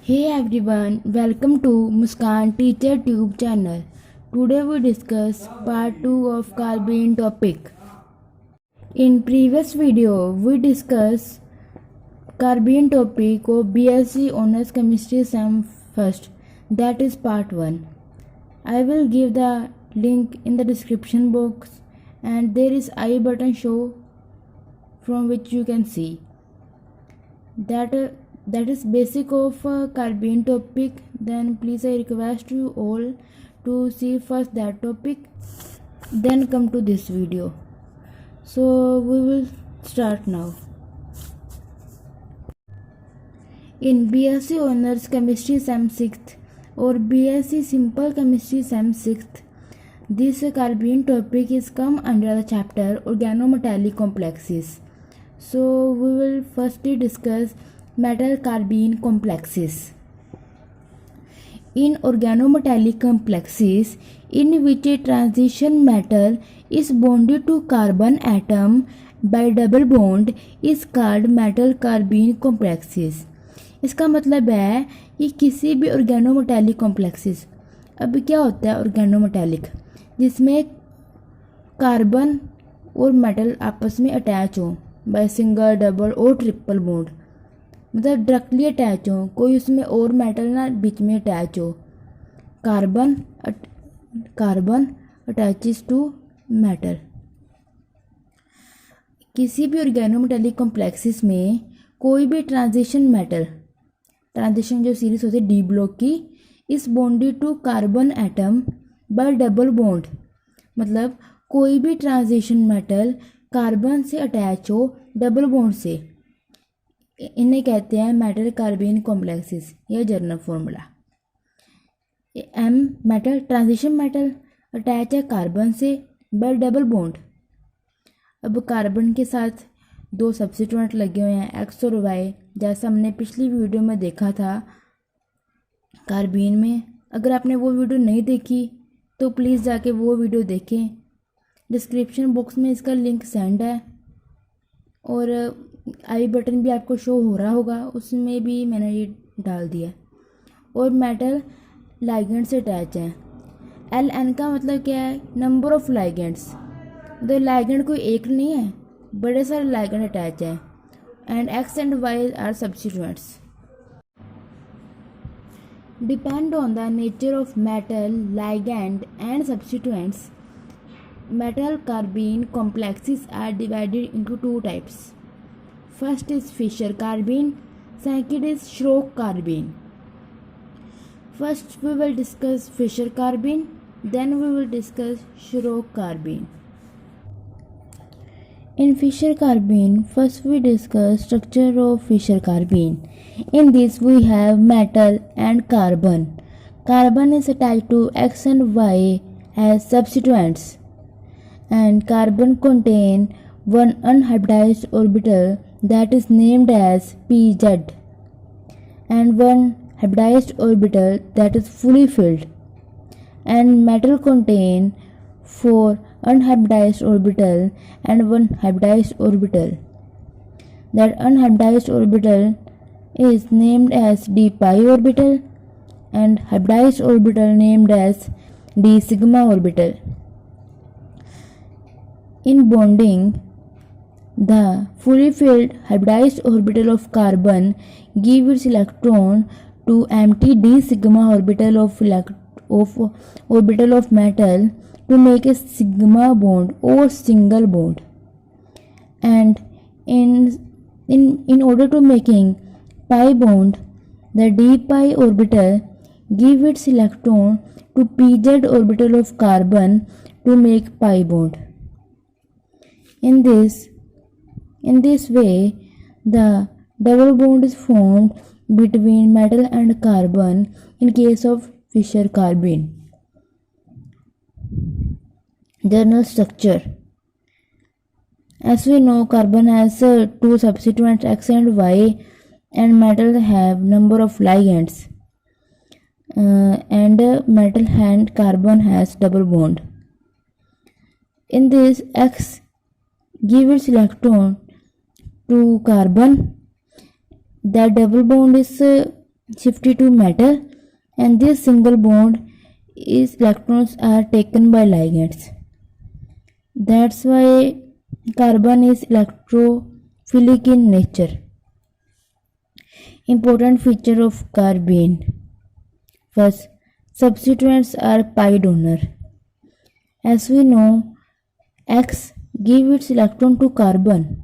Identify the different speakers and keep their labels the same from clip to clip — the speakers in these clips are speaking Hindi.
Speaker 1: Hey everyone, welcome to Muskan Teacher Tube channel. Today we discuss part 2 of carbene topic. In previous video, we discussed carbene topic of BSc Honors Chemistry Sem first. That is part 1. I will give the link in the description box and there is I button show from which you can see. That is basic of carbene topic. Then please I request you all to see first that topic, then come to this video. So we will start now. In BSc Honors Chemistry Sem 6th or BSc Simple Chemistry Sem 6th, this carbene topic is come under the chapter organometallic complexes. So we will firstly discuss metal carbene complexes. In organometallic complexes in which a transition metal is bonded to carbon atom by double bond is called metal carbene complexes. इसका मतलब है कि किसी भी organometallic complexes, अब क्या होता है organometallic, जिसमें कार्बन और मेटल आपस में अटैच हो बाय सिंगल डबल और ट्रिपल बॉन्ड, मतलब डायरेक्टली अटैच हो, कोई उसमें और मेटल ना बीच में अटैच हो. Carbon attaches to metal. किसी भी ऑर्गेनोमेटेलिक कॉम्प्लेक्सेस में कोई भी ट्रांजिशन जो सीरीज होती है डी ब्लॉक की, is bonded to carbon atom by double bond, मतलब कोई भी ट्रांजिशन मेटल कार्बन से अटैच हो डबल बॉन्ड से, इन्हें कहते हैं मेटल कार्बेन कॉम्प्लेक्सेस. यह general formula. M metal transition metal attach है कार्बन से बाय डबल बॉन्ड. अब कार्बन के साथ दो सब्स्टिट्यूएंट लगे हुए हैं एक्स और वाई, जैसा हमने पिछली वीडियो में देखा था कार्बीन में. अगर आपने वो वीडियो नहीं देखी तो प्लीज़ जाके वो वीडियो देखें. डिस्क्रिप्शन बॉक्स में इसका लिंक सेंड है और आई बटन भी आपको शो हो रहा होगा, उसमें भी मैंने ये डाल दिया. और मेटल लाइगेंड से अटैच है. एल एन का मतलब क्या है, नंबर ऑफ लाइगेंड्स. तो लाइगेंड कोई एक नहीं है, बड़े सारे लाइगेंड अटैच है. And X and Y are substituents. Depend on the nature of metal ligand and substituents, metal carbene complexes are divided into two types. First is Fischer carbene, second is Schrock carbene. First we will discuss Fischer carbene, then we will discuss Schrock carbene. In Fischer carbene, first we discuss structure of Fischer carbene. In this we have metal and carbon. Carbon is attached to X and Y as substituents, and carbon contain one unhybridized orbital that is named as pz and one hybridized orbital that is fully filled, and metal contain four unhybridized orbital and one hybridized orbital. That unhybridized orbital is named as d pi orbital and hybridized orbital named as d sigma orbital. In bonding, the fully filled hybridized orbital of carbon gives its electron to empty d sigma orbital of metal to make a sigma bond or single bond. And in order to making pi bond, the d pi orbital gives its electron to pz orbital of carbon to make pi bond. In this way, the double bond is formed between metal and carbon in case of Fischer carbene. Journal structure. As we know, carbon has two substituents X and Y, and metal have number of ligands, and metal and carbon has double bond. In this, X gives its electron to carbon. The double bond is shifted to metal, and this single bond is electrons are taken by ligands. That's why carbon is electrophilic in nature. Important feature of carbene. First, substituents are pi donor. As we know, X give its electron to carbon.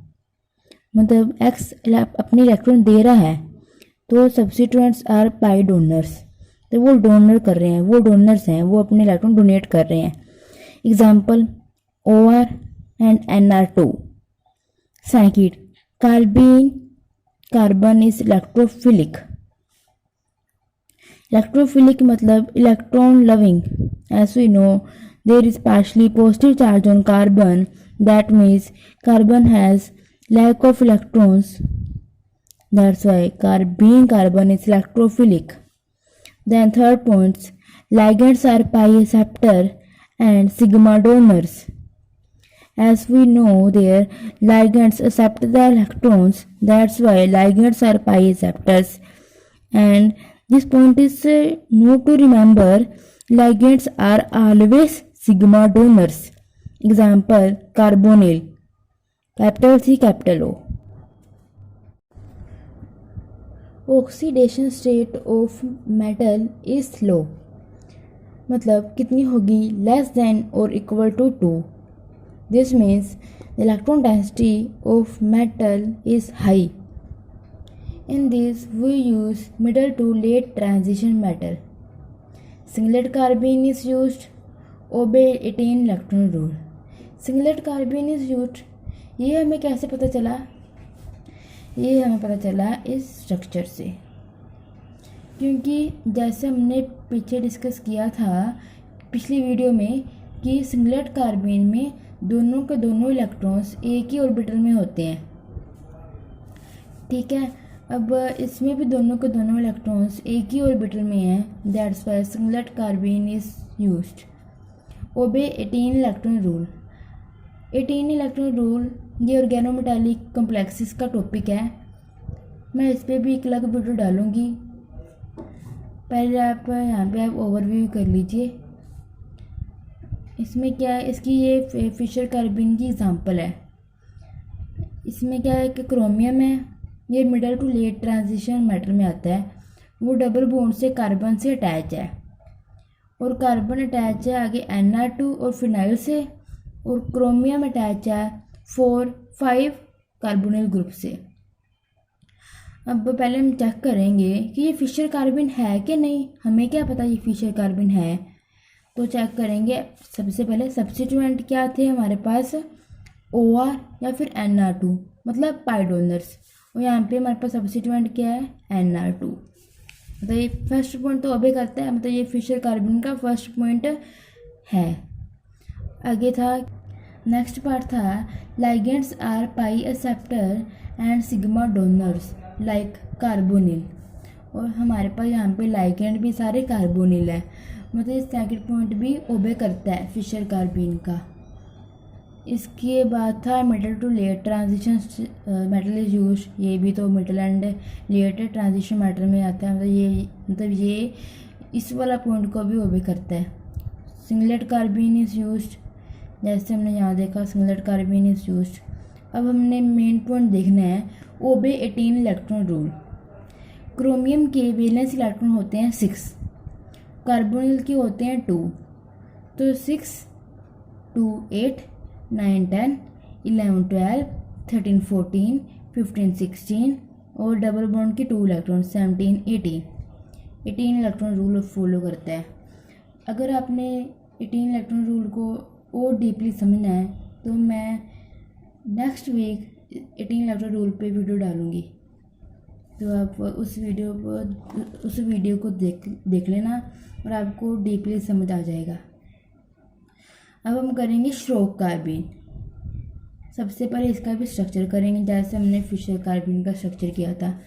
Speaker 1: मतलब X अपनी इलेक्ट्रॉन दे रहा है, तो सब्सिट्यूएंट्स आर पाई डोनर्स, तो वो डोनर कर रहे हैं, वो डोनर्स हैं, वो अपने इलेक्ट्रॉन डोनेट कर रहे हैं. Example OR and NR2. Second, carbon is electrophilic. Electrophilic मतलब electron loving. As we know, there is partially positive charge on carbon. That means carbon has lack of electrons. That's why carbon is electrophilic. Then third point, ligands are pi acceptor and sigma donors. As we know, their ligands accept the electrons. That's why ligands are pi acceptors. And this point is note to remember, ligands are always sigma donors. Example, carbonyl, capital C, capital O. Oxidation state of metal is low. मतलब कितनी होगी? less than or equal to 2. This means the electron density of metal is high. In this, we use middle to late transition metal. Singlet carbene is used. Obey 18 electron rule. Singlet carbon is used. ये हमें कैसे पता चला? ये हमें पता चला इस स्ट्रक्चर से, क्योंकि जैसे हमने पीछे डिस्कस किया था पिछली वीडियो में कि सिंगलेट कार्बन में दोनों के दोनों इलेक्ट्रॉन्स एक ही ऑर्बिटल में होते हैं. ठीक है, अब इसमें भी दोनों के दोनों इलेक्ट्रॉन्स एक ही ऑर्बिटल में हैं. That's why singlet carbon is used. Obey 18 electron rule. 18 electron rule ये ऑर्गेनोमेटालिक कॉम्प्लेक्सेस का टॉपिक है. मैं इस पर भी एक अलग वीडियो डालूंगी. पहले आप यहाँ पे आप ओवरव्यू कर लीजिए. इसमें क्या है, इसकी ये फिशर कार्बन की एग्जांपल है. इसमें क्या है कि क्रोमियम है, ये middle to late transition metal में आता है. वो डबल बॉन्ड से कार्बन से अटैच है, और कार्बन अटैच है आगे NR2 और फिनाइल से, और क्रोमियम अटैच है 4-5 कार्बोनिल ग्रुप से. अब पहले हम चेक करेंगे कि ये फिशर कार्बन है कि नहीं. हमें क्या पता ये फिशर कार्बन है, तो चेक करेंगे. सबसे पहले सब्स्टिट्यूएंट क्या थे हमारे पास? OR या फिर NR2, मतलब पाई डोनर्स. और यहाँ पे हमारे पास सब्स्टिट्यूएंट क्या है? NR2. मतलब ये फर्स्ट पॉइंट तो ओबे करता है, मतलब ये फिशर कार्बन का फर्स्ट पॉइंट है. आगे था, नेक्स्ट पार्ट था ligands are pi acceptor and sigma donors like carbonyl. और हमारे पास यहाँ पे लाइगेंड भी सारे कार्बोनिल है, मतलब ये सेकंड पॉइंट भी ओबे करता है फिशर कार्बन का. इसके बाद था metal to late transition metal is use. ये भी तो metal and late transition metal में आता है. मतलब ये इस वाला पॉइंट को भी ओबे करता है. सिंगलेट कार्बन इज यूज, जैसे हमने यहाँ देखा सिंगलेट कार्बन इज यूज. अब हमने मेन पॉइंट देखना है, ओबे 18 इलेक्ट्रॉन रूल. क्रोमियम के वैलेंस इलेक्ट्रॉन होते हैं 6, कार्बोनिल के होते हैं 2. तो 6, 2, 8, 9, 10, 11, 12, 13, 14, 15, 16 और डबल बॉन्ड के 2 इलेक्ट्रॉन 17, 18. 18 इलेक्ट्रॉन रूल फॉलो करता है. अगर आपने 18 इलेक्ट्रॉन रूल को और डीपली समझना है तो मैं नेक्स्ट वीक 18 इलेक्ट्रॉन रूल पे वीडियो डालूँगी. तो आप उस वीडियो को देख लेना और आपको डीपली समझ आ जाएगा. अब हम करेंगे श्रोक कार्बन. सबसे पहले इसका भी स्ट्रक्चर करेंगे जैसे हमने फिशर कार्बन का स्ट्रक्चर किया था.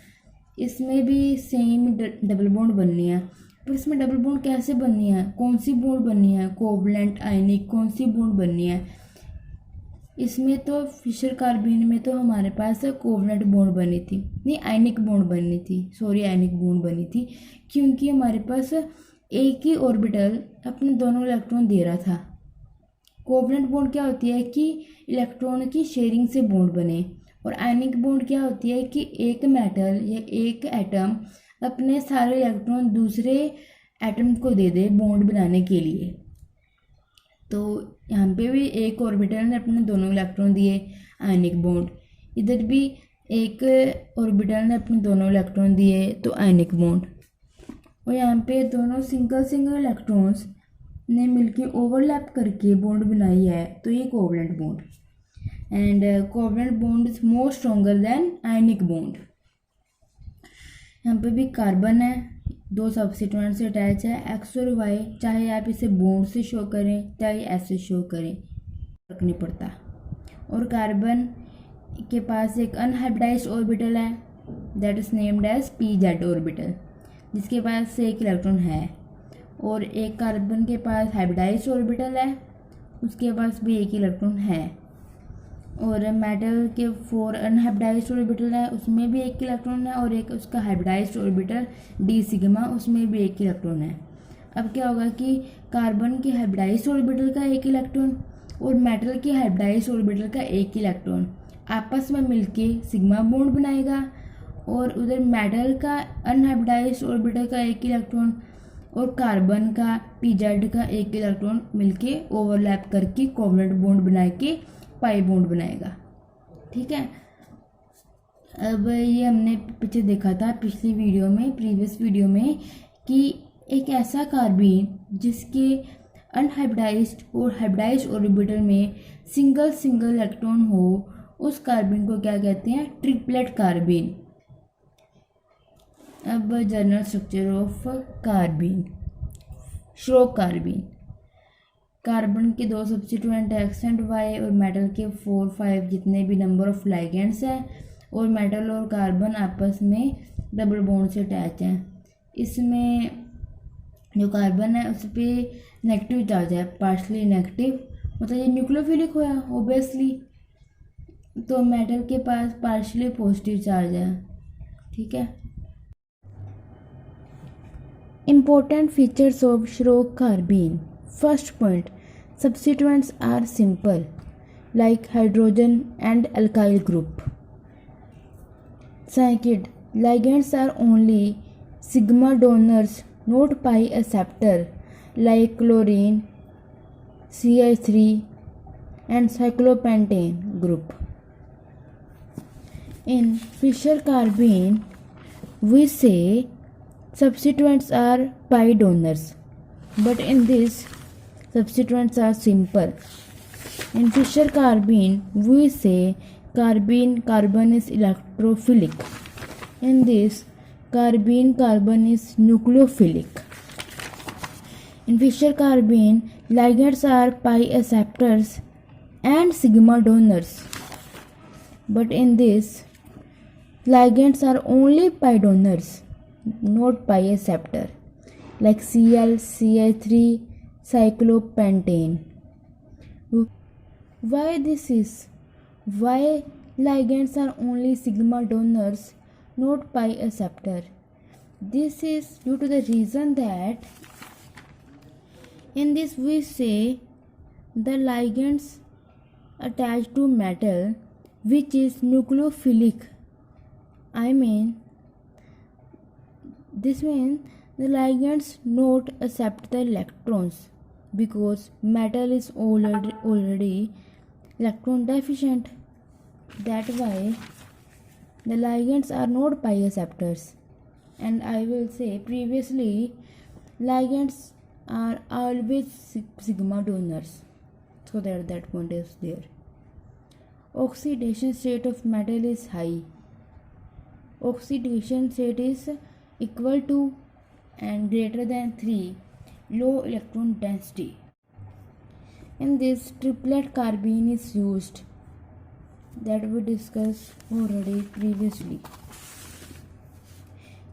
Speaker 1: इसमें भी सेम डबल बॉन्ड बननी है. पर इसमें डबल बॉन्ड कैसे बननी है, कौन सी बॉन्ड बननी है? कोवलेंट, आयनिक, कौन सी बॉन्ड बननी है? इसमें तो फिशर कार्बाइन में तो हमारे पास कोवलेंट बॉन्ड बनी थी, नहीं आयनिक बॉन्ड बनी थी, सॉरी आयनिक बॉन्ड बनी थी, क्योंकि हमारे पास एक ही ऑर्बिटल अपने दोनों इलेक्ट्रॉन दे रहा था। कोवलेंट बॉन्ड क्या होती है कि इलेक्ट्रॉन की शेयरिंग से बॉन्ड बने, और आयनिक बॉन्ड क्या होती है कि एक मेटल या एक एटम अपने सारे इलेक्ट्रॉन दूसरे एटम को दे दे बॉन्ड बनाने के लिए। तो यहाँ पे भी एक ऑर्बिटल ने अपने दोनों इलेक्ट्रॉन दिए, आयनिक बॉन्ड। इधर भी एक ऑर्बिटल ने अपने दोनों इलेक्ट्रॉन दिए, तो आयनिक बॉन्ड। और यहाँ पे दोनों सिंगल सिंगल इलेक्ट्रॉन्स ने मिलके ओवरलैप करके बॉन्ड बनाई है, तो ये covalent bond. And covalent bond is more stronger then ionic bond. यहाँ पे भी कार्बन है, दो सब्स्टिट्यूएंट से अटैच है, एक्स और वाई, चाहे आप इसे बॉन्ड से शो करें चाहे ऐसे शो करें, फर्क नहीं पड़ता। और कार्बन के पास एक अनहाइब्रिडाइज्ड ऑर्बिटल है, that is named as pz orbital, जिसके पास एक इलेक्ट्रॉन है। और एक कार्बन के पास हाइब्रिडाइज्ड ऑर्बिटल है, उसके पास भी एक इलेक्ट्रॉन है। और मेटल के 4 अनहाइब्रिडाइज्ड ऑर्बिटल है, उसमें भी एक इलेक्ट्रॉन है, और एक उसका हाइब्रिडाइज्ड ऑर्बिटल डी सिग्मा, उसमें भी एक इलेक्ट्रॉन है। अब क्या होगा कि कार्बन के हाइब्रिडाइज्ड ऑर्बिटल का एक इलेक्ट्रॉन और मेटल के हाइब्रिडाइज्ड ऑर्बिटल का एक इलेक्ट्रॉन आपस में मिलके सिग्मा बॉन्ड बनाएगा, और उधर मेटल का अनहाइब्रिडाइज्ड ऑर्बिटल का एक इलेक्ट्रॉन और कार्बन का pz का एक इलेक्ट्रॉन मिलके ओवरलैप करके कोवलेंट बॉन्ड बना के पाई बॉन्ड बनाएगा। ठीक है। अब ये हमने पीछे देखा था पिछली वीडियो में, प्रीवियस वीडियो में, कि एक ऐसा कार्बन जिसके अनहाइब्रिडाइज्ड और हाइब्रिडाइज्ड ऑर्बिटल में सिंगल सिंगल इलेक्ट्रॉन हो, उस कार्बन को क्या कहते हैं? Triplet carbon. अब general structure of carbon, Schrock carbon. Carbon के 2 सब्स्टिट्यूएंट एक्स एंड वाई, और मेटल के 4, 5 जितने भी नंबर ऑफ लाइगेंड्स हैं, और मेटल और कार्बन आपस में डबल बॉन्ड से अटैच हैं। इसमें जो कार्बन है उस पर नेगेटिव चार्ज है, पार्शली नेगेटिव, मतलब ये न्यूक्लियोफिलिक हुआ ओबियसली। तो मेटल के पास पार्शली पॉजिटिव चार्ज है। ठीक है। Important features of Shrock carbene. First point, substituents are simple, like hydrogen and alkyl group. Second, ligands are only sigma donors, not pi acceptor, like chlorine, CH3 and cyclopentane group. In Fischer carbene, we say substituents are pi donors, but in this substituents are simple. In Fischer carbene, we say carbon is electrophilic. In this carbon is nucleophilic. In Fischer carbene, ligands are pi acceptors and sigma donors, but in this ligands are only pi donors, not pi acceptor, like Cl, CH3, cyclopentane. Why this is? Why ligands are only sigma donors, not pi acceptor? This is due to the reason that in this we say the ligands attached to metal which is nucleophilic. This means the ligands not accept the electrons because metal is already electron deficient. That's why the ligands are not pi acceptors. And I will say previously ligands are always sigma donors, so that point is there. Oxidation state of metal is high. Oxidation state is equal to and greater than 3, low electron density. In this triplet carbene is used, that we discussed already previously.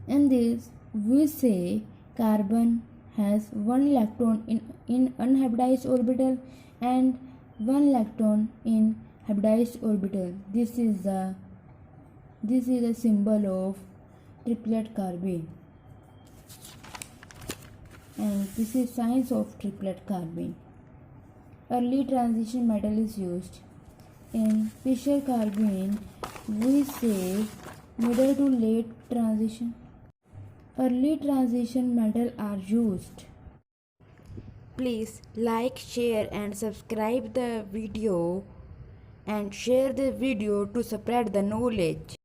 Speaker 1: In this we say carbon has 1 electron in unhybridized orbital and 1 electron in hybridized orbital. This is a symbol of triplet carbene, and this is signs of triplet carbene. Early transition metal is used. In Fischer carbene, we say middle to late transition. Early transition metal are used. Please like, share and subscribe the video and share the video to spread the knowledge.